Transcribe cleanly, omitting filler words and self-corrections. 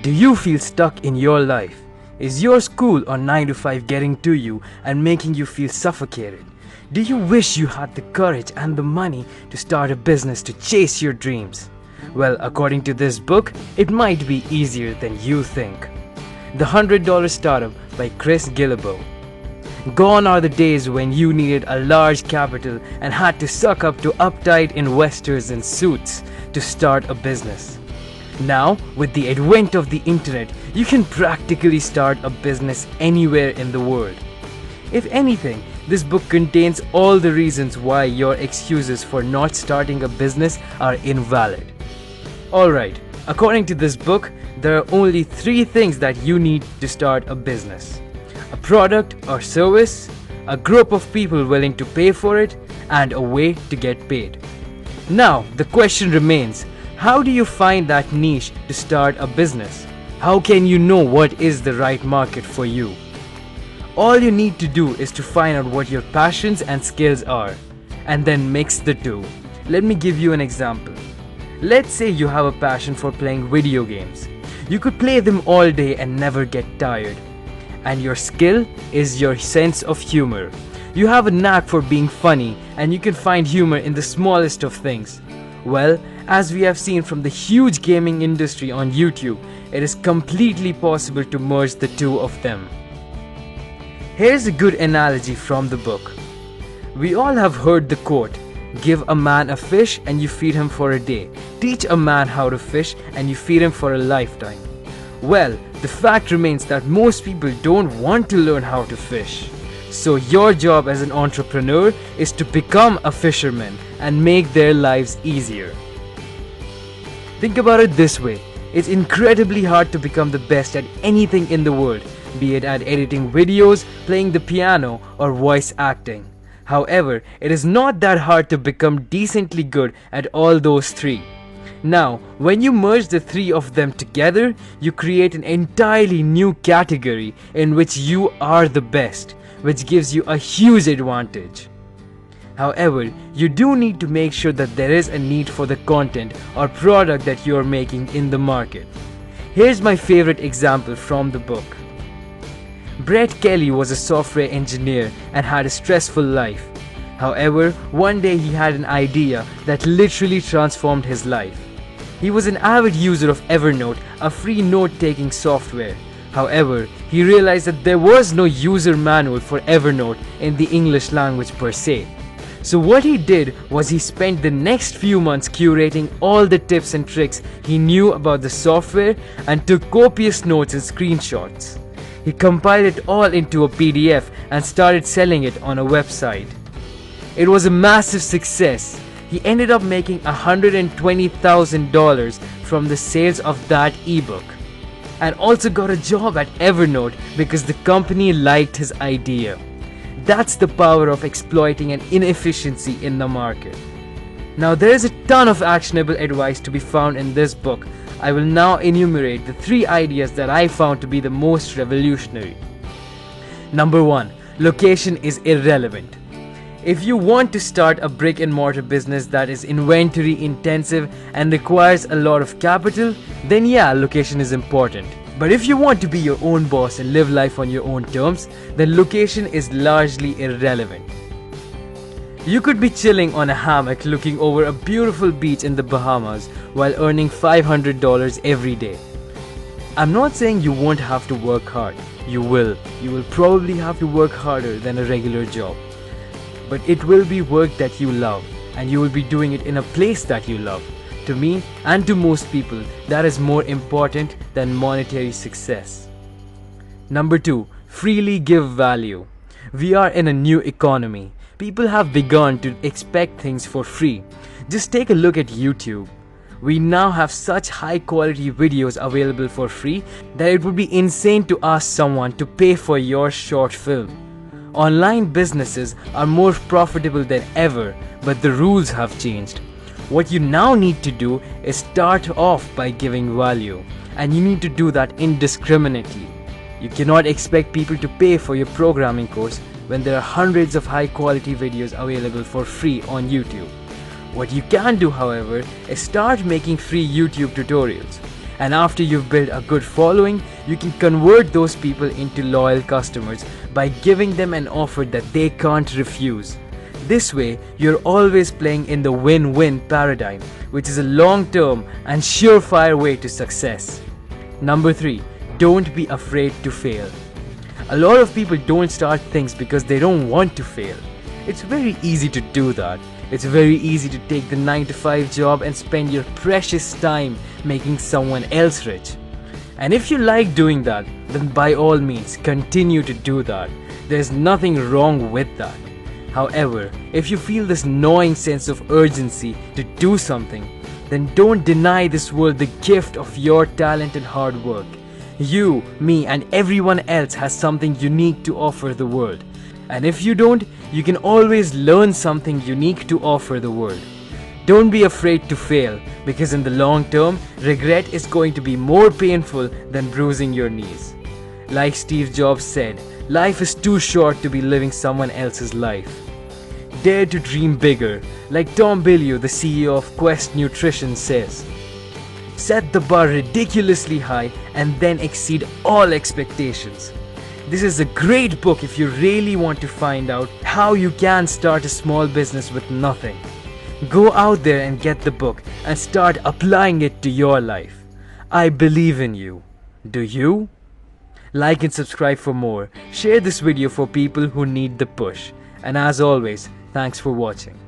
Do you feel stuck in your life? Is your school or 9 to 5 getting to you and making you feel suffocated? Do you wish you had the courage and the money to start a business to chase your dreams? Well, according to this book, it might be easier than you think. The $100 Startup by Chris Guillebeau. Gone are the days when you needed a large capital and had to suck up to uptight investors in suits to start a business. Now, with the advent of the internet, you can practically start a business anywhere in the world. If anything, this book contains all the reasons why your excuses for not starting a business are invalid. Alright, according to this book, there are only 3 things that you need to start a business: a product or service, a group of people willing to pay for it, and a way to get paid. Now, the question remains, how do you find that niche to start a business? How can you know what is the right market for you? All you need to do is to find out what your passions and skills are, and then mix the two. Let me give you an example. Let's say you have a passion for playing video games. You could play them all day and never get tired. And your skill is your sense of humor. You have a knack for being funny, and you can find humor in the smallest of things. Well, as we have seen from the huge gaming industry on YouTube, it is completely possible to merge the two of them. Here's a good analogy from the book. We all have heard the quote, "Give a man a fish and you feed him for a day. Teach a man how to fish and you feed him for a lifetime." Well, the fact remains that most people don't want to learn how to fish. So your job as an entrepreneur is to become a fisherman and make their lives easier. Think about it this way. It's incredibly hard to become the best at anything in the world, be it at editing videos, playing the piano, or voice acting. However, it is not that hard to become decently good at all those 3. Now, when you merge the 3 of them together, you create an entirely new category in which you are the best, which gives you a huge advantage. However, you do need to make sure that there is a need for the content or product that you are making in the market. Here's my favorite example from the book. Brett Kelly was a software engineer and had a stressful life. However, one day he had an idea that literally transformed his life. He was an avid user of Evernote, a free note-taking software. However, he realized that there was no user manual for Evernote in the English language per se. So what he did was he spent the next few months curating all the tips and tricks he knew about the software and took copious notes and screenshots. He compiled it all into a PDF and started selling it on a website. It was a massive success. He ended up making $120,000 from the sales of that ebook, and also got a job at Evernote because the company liked his idea. That's the power of exploiting an inefficiency in the market. Now, there is a ton of actionable advice to be found in this book. I will now enumerate the 3 ideas that I found to be the most revolutionary. Number 1. Location is irrelevant. If you want to start a brick and mortar business that is inventory intensive and requires a lot of capital, then yeah, location is important. But if you want to be your own boss and live life on your own terms, then location is largely irrelevant. You could be chilling on a hammock looking over a beautiful beach in the Bahamas while earning $500 every day. I'm not saying you won't have to work hard. You will. You will probably have to work harder than a regular job. But it will be work that you love, and you will be doing it in a place that you love. To me, and to most people, that is more important than monetary success. Number 2. Freely give value. We are in a new economy. People have begun to expect things for free. Just take a look at YouTube. We now have such high quality videos available for free that it would be insane to ask someone to pay for your short film. Online businesses are more profitable than ever, but the rules have changed. What you now need to do is start off by giving value, and you need to do that indiscriminately. You cannot expect people to pay for your programming course when there are hundreds of high quality videos available for free on YouTube. What you can do, however, is start making free YouTube tutorials. And after you've built a good following, you can convert those people into loyal customers by giving them an offer that they can't refuse. This way, you're always playing in the win-win paradigm, which is a long-term and surefire way to success. Number 3. Don't be afraid to fail. A lot of people don't start things because they don't want to fail. It's very easy to do that. It's very easy to take the 9-to-5 job and spend your precious time making someone else rich. And if you like doing that, then by all means continue to do that. There's nothing wrong with that. However, if you feel this gnawing sense of urgency to do something, then don't deny this world the gift of your talent and hard work. You, me, and everyone else has something unique to offer the world. And if you don't, you can always learn something unique to offer the world. Don't be afraid to fail, because in the long term, regret is going to be more painful than bruising your knees. Like Steve Jobs said, life is too short to be living someone else's life. Dare to dream bigger, like Tom Bilyeu, the CEO of Quest Nutrition, says. Set the bar ridiculously high and then exceed all expectations. This is a great book if you really want to find out how you can start a small business with nothing. Go out there and get the book and start applying it to your life. I believe in you. Do you? Like and subscribe for more. Share this video for people who need the push. And as always, thanks for watching.